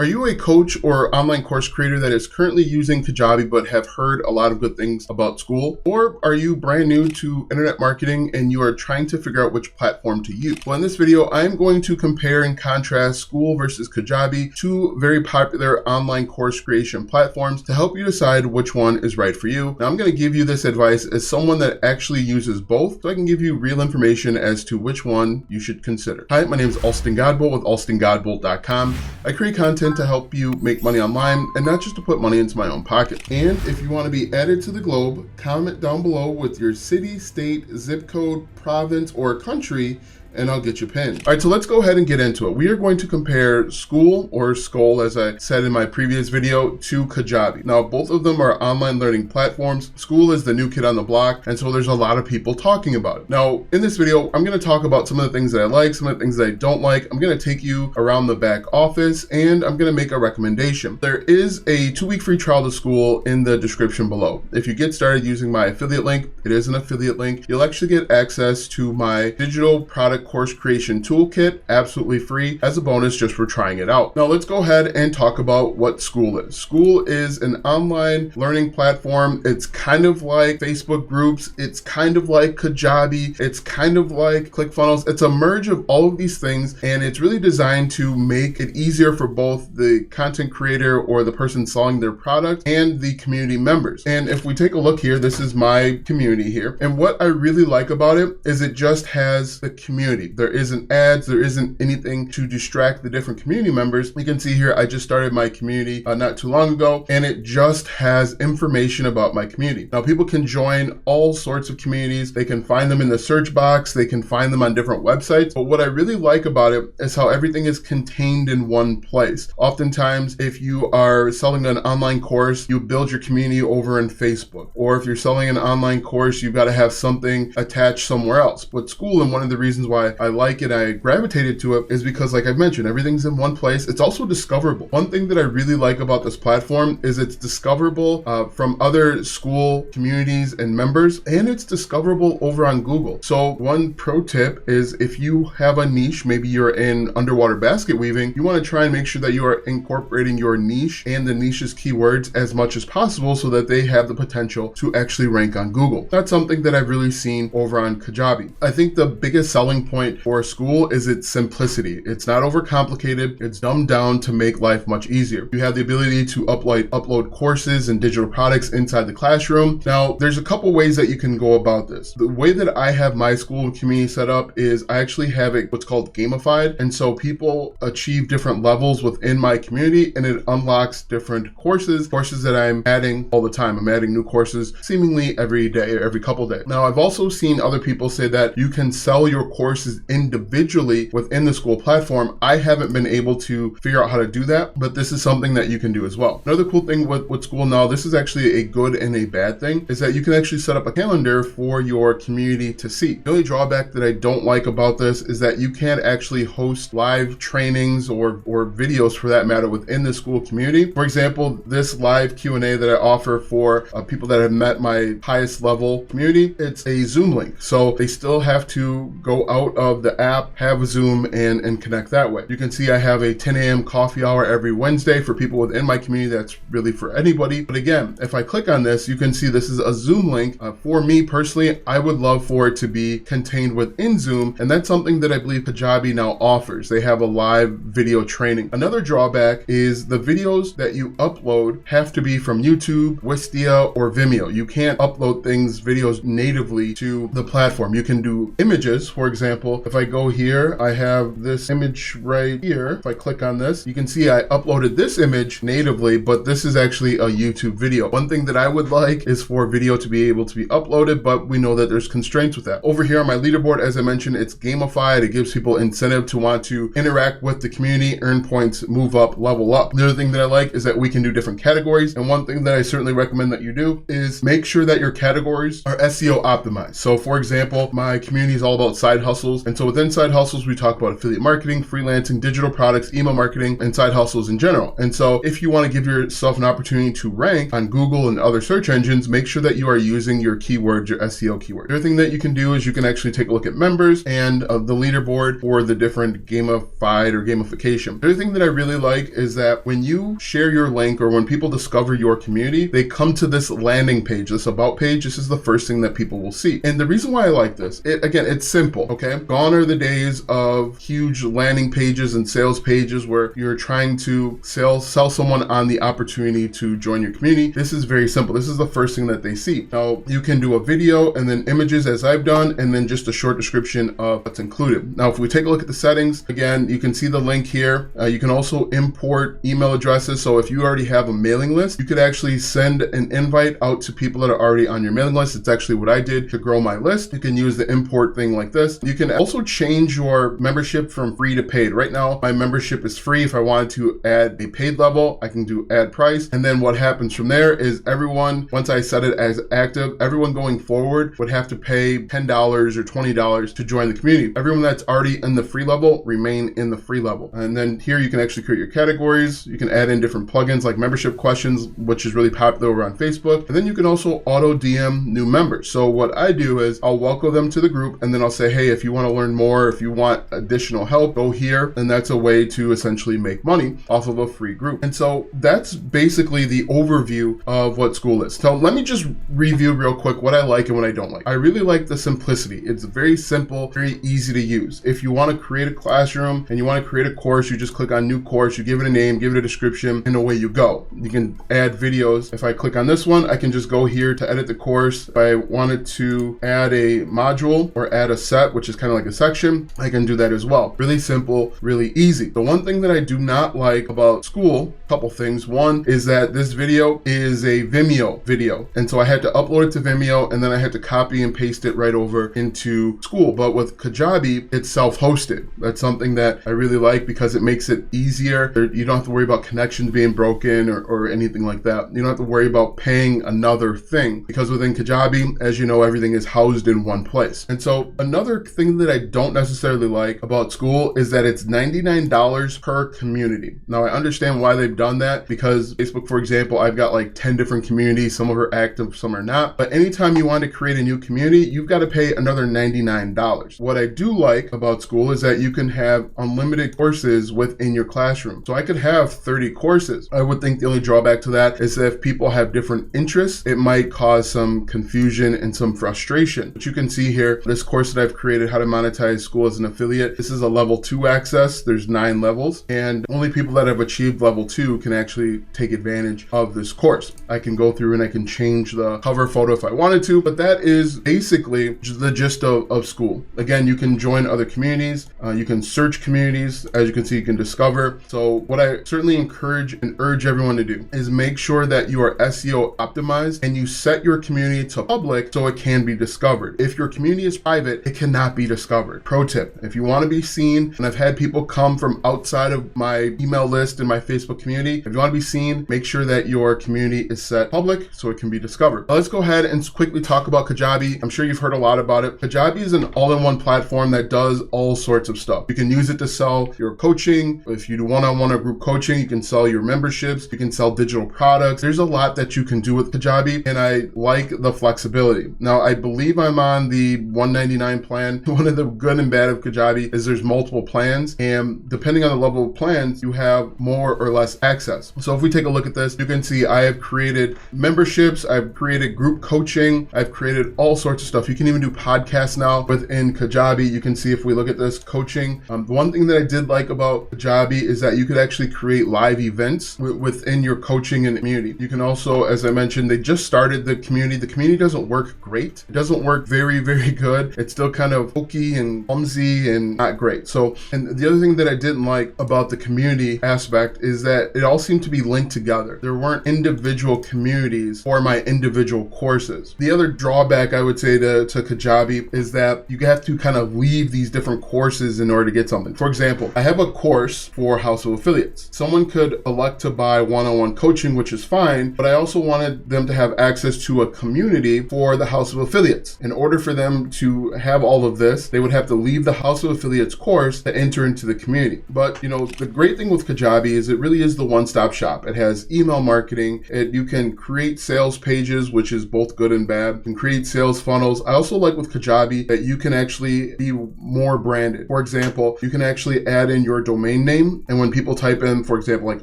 Are you a coach or online course creator that is currently using Kajabi but have heard a lot of good things about Skool? Or are you brand new to internet marketing and you are trying to figure out which platform to use? Well, in this video, I'm going to compare and contrast Skool versus Kajabi, two very popular online course creation platforms, to help you decide which one is right for you. Now, I'm going to give you this advice as someone that actually uses both, so I can give you real information as to which one you should consider. Hi, my name is Alston Godbolt with alstongodbolt.com. I create content to help you make money online and not just to put money into my own pocket. And if you want to be added to the globe, comment down below with your city, state, zip code, province, or country, and I'll get you pinned. All right, so let's go ahead and get into it. We are going to compare Skool, or Skool as I said in my previous video, to Kajabi. Now, both of them are online learning platforms. Skool is the new kid on the block, and so there's a lot of people talking about it. Now, in this video, I'm gonna talk about some of the things that I like, some of the things that I don't like. I'm gonna take you around the back office, and I'm gonna make a recommendation. There is a 2-week free trial to Skool in the description below. If you get started using my affiliate link, it is an affiliate link, you'll actually get access to my digital product course creation toolkit absolutely free as a bonus just for trying it out. Now let's go ahead and talk about what Skool is. Skool is an online learning platform. It's kind of like Facebook groups. It's kind of like Kajabi. It's kind of like ClickFunnels. It's a merge of all of these things, and it's really designed to make it easier for both the content creator or the person selling their product and the community members. And if we take a look here, this is my community here. And what I really like about it is it just has the community. There isn't ads, there isn't anything to distract the different community members. You can see here, I just started my community not too long ago, and it just has information about my community. Now, people can join all sorts of communities. They can find them in the search box. They can find them on different websites. But what I really like about it is how everything is contained in one place. Oftentimes, if you are selling an online course, you build your community over in Facebook. Or if you're selling an online course, you've got to have something attached somewhere else. But Skool, and one of the reasons why I like it, I gravitated to it, is because, like I've mentioned, everything's in one place. It's also discoverable. One thing that I really like about this platform is it's discoverable from other Skool communities and members, and it's discoverable over on Google. So one pro tip is if you have a niche, maybe you're in underwater basket weaving, you want to try and make sure that you are incorporating your niche and the niche's keywords as much as possible so that they have the potential to actually rank on Google. That's something that I've really seen over on Kajabi. I think the biggest selling point for Skool is its simplicity. It's not overcomplicated. It's dumbed down to make life much easier. You have the ability to upload courses and digital products inside the classroom. Now, there's a couple ways that you can go about this. The way that I have my Skool community set up is I actually have it what's called gamified. And so people achieve different levels within my community, and it unlocks different courses that I'm adding all the time. I'm adding new courses seemingly every day or every couple days. Now, I've also seen other people say that you can sell your courses individually within the Skool platform. I haven't been able to figure out how to do that, but this is something that you can do as well. Another cool thing with Skool now, this is actually a good and a bad thing, is that you can actually set up a calendar for your community to see. The only drawback that I don't like about this is that you can't actually host live trainings or videos for that matter within the Skool community. For example, this live Q&A that I offer for people that have met my highest level community, it's a Zoom link. So they still have to go out of the app, have a Zoom, and connect that way. You can see I have a 10 a.m. coffee hour every Wednesday for people within my community. That's really for anybody. But again, if I click on this, you can see this is a Zoom link. For me personally, I would love for it to be contained within Zoom, and that's something that I believe Kajabi now offers. They have a live video training. Another drawback is the videos that you upload have to be from YouTube, Wistia, or Vimeo. You can't upload videos natively to the platform. You can do images. For example, if I go here, I have this image right here. If I click on this, you can see I uploaded this image natively, but this is actually a YouTube video. One thing that I would like is for video to be able to be uploaded, but we know that there's constraints with that. Over here on my leaderboard, as I mentioned, it's gamified. It gives people incentive to want to interact with the community, earn points, move up, level up. The other thing that I like is that we can do different categories. And one thing that I certainly recommend that you do is make sure that your categories are SEO optimized. So for example, my community is all about side hustle hustles. And so within side hustles, we talk about affiliate marketing, freelancing, digital products, email marketing, and side hustles in general. And so if you want to give yourself an opportunity to rank on Google and other search engines, make sure that you are using your keywords, your SEO keywords. The other thing that you can do is you can actually take a look at members and the leaderboard for the different gamified or gamification. The other thing that I really like is that when you share your link or when people discover your community, they come to this landing page, this about page. This is the first thing that people will see. And the reason why I like this, again, it's simple, okay? Gone are the days of huge landing pages and sales pages where you're trying to sell someone on the opportunity to join your community. This is very simple. This is the first thing that they see. Now, you can do a video and then images as I've done, and then just a short description of what's included. Now, if we take a look at the settings, again, you can see the link here. You can also import email addresses. So if you already have a mailing list, you could actually send an invite out to people that are already on your mailing list. It's actually what I did to grow my list. You can use the import thing like this. You can also change your membership from free to paid. Right now, my membership is free. If I wanted to add a paid level, I can do add price. And then what happens from there is everyone, once I set it as active, everyone going forward would have to pay $10 or $20 to join the community. Everyone that's already in the free level remain in the free level. And then here you can actually create your categories. You can add in different plugins like membership questions, which is really popular over on Facebook. And then you can also auto DM new members. So what I do is I'll welcome them to the group, and then I'll say, hey, if you want to learn more, if you want additional help, go here. And that's a way to essentially make money off of a free group. And so that's basically the overview of what Skool is. So let me just review real quick what I like and what I don't like. I really like the simplicity. It's very simple, very easy to use. If you want to create a classroom and you want to create a course, you just click on new course, you give it a name, give it a description, and away you go. You can add videos. If I click on this one, I can just go here to edit the course. If I wanted to add a module or add a set, which is kind of like a section, I can do that as well. Really simple, really easy. The one thing that I do not like about Skool, a couple things. One is that this video is a Vimeo video. And so I had to upload it to Vimeo, and then I had to copy and paste it right over into Skool. But with Kajabi, it's self-hosted. That's something that I really like because it makes it easier. You don't have to worry about connections being broken or anything like that. You don't have to worry about paying another thing because within Kajabi, as you know, everything is housed in one place. And so another thing that I don't necessarily like about Skool is that it's $99 per community. Now I understand why they've done that because Facebook, for example, I've got like 10 different communities. Some of them are active, some are not. But anytime you want to create a new community, you've got to pay another $99. What I do like about Skool is that you can have unlimited courses within your classroom. So I could have 30 courses. I would think the only drawback to that is that if people have different interests, it might cause some confusion and some frustration. But you can see here, this course that I've created, how to monetize Skool as an affiliate. This is a level 2 access. There's 9 levels, and only people that have achieved level 2 can actually take advantage of this course. I can go through and I can change the cover photo if I wanted to, but that is basically the gist of Skool. Again, you can join other communities. You can search communities. As you can see, you can discover. So what I certainly encourage and urge everyone to do is make sure that you are SEO optimized and you set your community to public so it can be discovered. If your community is private, it cannot be discovered. Pro tip, if you want to be seen, and I've had people come from outside of my email list and my Facebook community, if you want to be seen, make sure that your community is set public so it can be discovered. Now let's go ahead and quickly talk about Kajabi. I'm sure you've heard a lot about it. Kajabi is an all-in-one platform that does all sorts of stuff. You can use it to sell your coaching. If you do one-on-one or group coaching, you can sell your memberships. You can sell digital products. There's a lot that you can do with Kajabi, and I like the flexibility. Now, I believe I'm on the $199 plan. One of the good and bad of Kajabi is there's multiple plans, and depending on the level of plans, you have more or less access. So if we take a look at this, you can see I have created memberships, I've created group coaching, I've created all sorts of stuff. You can even do podcasts now within Kajabi. You can see if we look at this coaching. The one thing that I did like about Kajabi is that you could actually create live events within your coaching and community. You can also, as I mentioned, they just started the community. The community doesn't work great. It doesn't work very, very good. It's still kind of hokey and clumsy and not great. So, and the other thing that I didn't like about the community aspect is that it all seemed to be linked together. There weren't individual communities for my individual courses. The other drawback I would say to Kajabi is that you have to kind of leave these different courses in order to get something. For example, I have a course for House of Affiliates. Someone could elect to buy one-on-one coaching, which is fine, but I also wanted them to have access to a community for the House of Affiliates. In order for them to have all of this, this, they would have to leave the House of Affiliates course to enter into the community. But the great thing with Kajabi is it really is the one-stop shop. It has email marketing. You can create sales pages, which is both good and bad. You can create sales funnels. I also like with Kajabi that you can actually be more branded. For example, you can actually add in your domain name, and when people type in, for example, like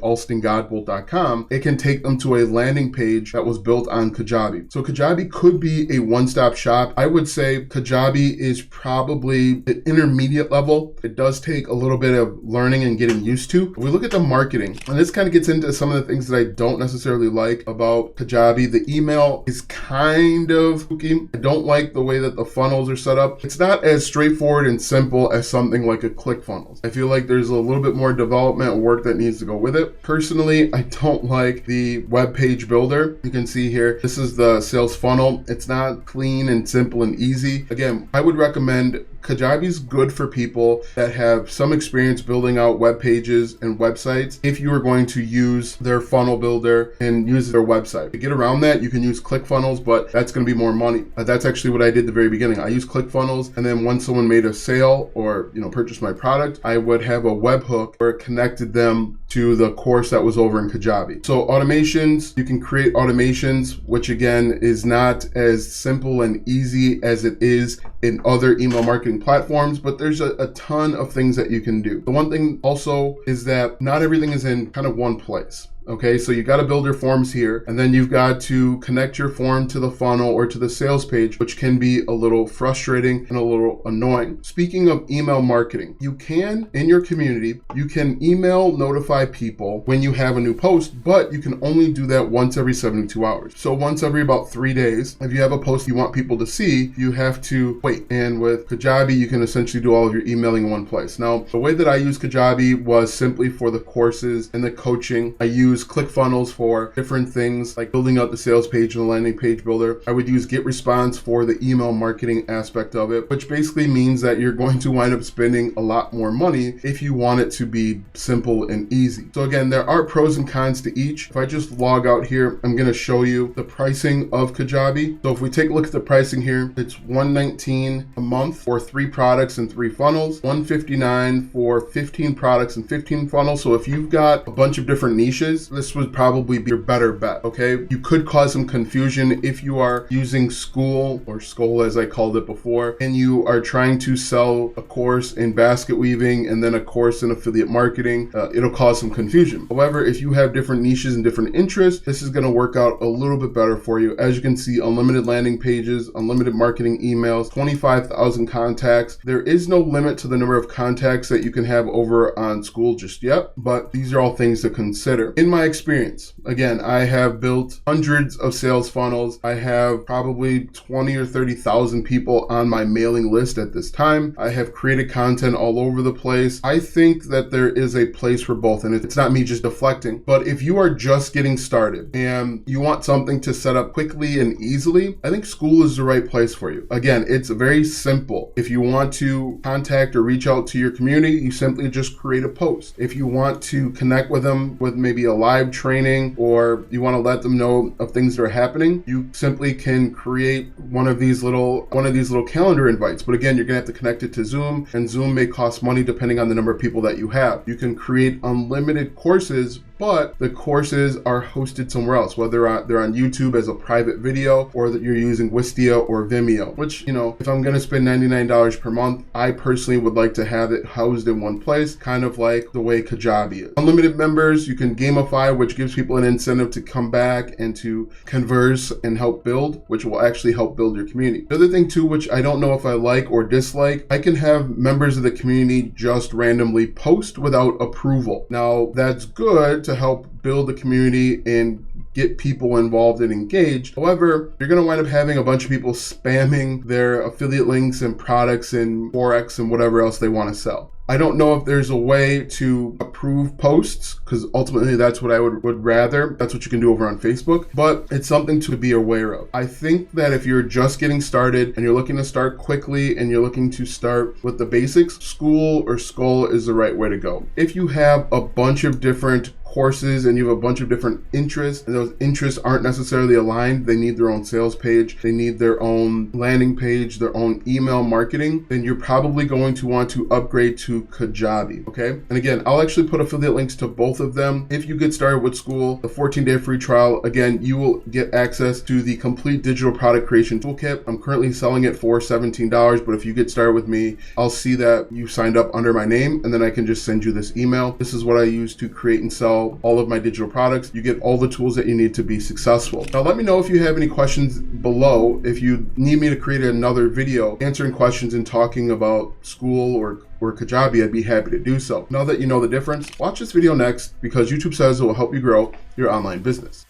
alstongodbolt.com, it can take them to a landing page that was built on Kajabi. So Kajabi could be a one-stop shop. I would say Kajabi is probably the intermediate level. It does take a little bit of learning and getting used to. If we look at the marketing, and this kind of gets into some of the things that I don't necessarily like about Kajabi. The email is kind of spooky. I don't like the way that the funnels are set up. It's not as straightforward and simple as something like a ClickFunnels. I feel like there's a little bit more development work that needs to go with it. Personally, I don't like the web page builder. You can see here, this is the sales funnel. It's not clean and simple and easy. Again, I would recommend Kajabi is good for people that have some experience building out web pages and websites if you are going to use their funnel builder and use their website. To get around that, you can use ClickFunnels, but that's going to be more money. That's actually what I did at the very beginning. I used ClickFunnels, and then once someone made a sale or purchased my product, I would have a webhook where it connected them to the course that was over in Kajabi. So automations, you can create automations, which again is not as simple and easy as it is in other email marketing platforms, but there's a ton of things that you can do. The one thing also is that not everything is in kind of one place. Okay, so you got to build your forms here, and then you've got to connect your form to the funnel or to the sales page, which can be a little frustrating and a little annoying. Speaking of email marketing, you can, in your community, you can email notify people when you have a new post, but you can only do that once every 72 hours. So once every about 3 days, if you have a post you want people to see, you have to wait. And with Kajabi, you can essentially do all of your emailing in one place. Now, the way that I use Kajabi was simply for the courses and the coaching. I use ClickFunnels for different things like building out the sales page and the landing page builder. I would use GetResponse for the email marketing aspect of it, which basically means that you're going to wind up spending a lot more money if you want it to be simple and easy. So again, there are pros and cons to each. If I just log out here, I'm going to show you the pricing of Kajabi. So if we take a look at the pricing here, it's $119 a month for 3 products and 3 funnels, $159 for 15 products and 15 funnels. So if you've got a bunch of different niches, this would probably be your better bet, okay? You could cause some confusion if you are using Skool, or Skool as I called it before, and you are trying to sell a course in basket weaving and then a course in affiliate marketing. It'll cause some confusion. However, if you have different niches and different interests, this is going to work out a little bit better for you. As you can see, unlimited landing pages, unlimited marketing emails, 25,000 contacts. There is no limit to the number of contacts that you can have over on Skool just yet, but these are all things to consider. In my experience, again, I have built hundreds of sales funnels. I have probably 20 or 30,000 people on my mailing list at this time. I have created content all over the place. I think that there is a place for both, and it's not me just deflecting, but if you are just getting started and you want something to set up quickly and easily, I think Skool is the right place for you. Again, it's very simple. If you want to contact or reach out to your community, you simply just create a post. If you want to connect with them with maybe a live training, or you want to let them know of things that are happening, you simply can create one of these little calendar invites. But again, you're gonna have to connect it to Zoom, and Zoom may cost money depending on the number of people that you have. You can create unlimited courses, but the courses are hosted somewhere else, whether they're on YouTube as a private video, or that you're using Wistia or Vimeo, which, if I'm gonna spend $99 per month, I personally would like to have it housed in one place, kind of like the way Kajabi is. Unlimited members, you can gamify, which gives people an incentive to come back and to converse and help build, which will actually help build your community. The other thing too, which I don't know if I like or dislike, I can have members of the community just randomly post without approval. Now, that's good to help build the community and get people involved and engaged. However, you're going to wind up having a bunch of people spamming their affiliate links and products and Forex and whatever else they want to sell. I don't know if there's a way to approve posts, because ultimately that's what I would rather. That's what you can do over on Facebook, but it's something to be aware of. I think that if you're just getting started and you're looking to start quickly and you're looking to start with the basics, Skool or Skool is the right way to go. If you have a bunch of different courses and you have a bunch of different interests and those interests aren't necessarily aligned, they need their own sales page, they need their own landing page, their own email marketing, then you're probably going to want to upgrade to Kajabi, okay? And again, I'll actually put affiliate links to both of them. If you get started with Skool, the 14-day free trial, again, you will get access to the complete digital product creation toolkit. I'm currently selling it for $17, but if you get started with me, I'll see that you signed up under my name, and then I can just send you this email. This is what I use to create and sell all of my digital products. You get all the tools that you need to be successful. Now, let me know if you have any questions below. If you need me to create another video answering questions and talking about Skool or Kajabi, I'd be happy to do so. Now that you know the difference, watch this video next, because YouTube says it will help you grow your online business.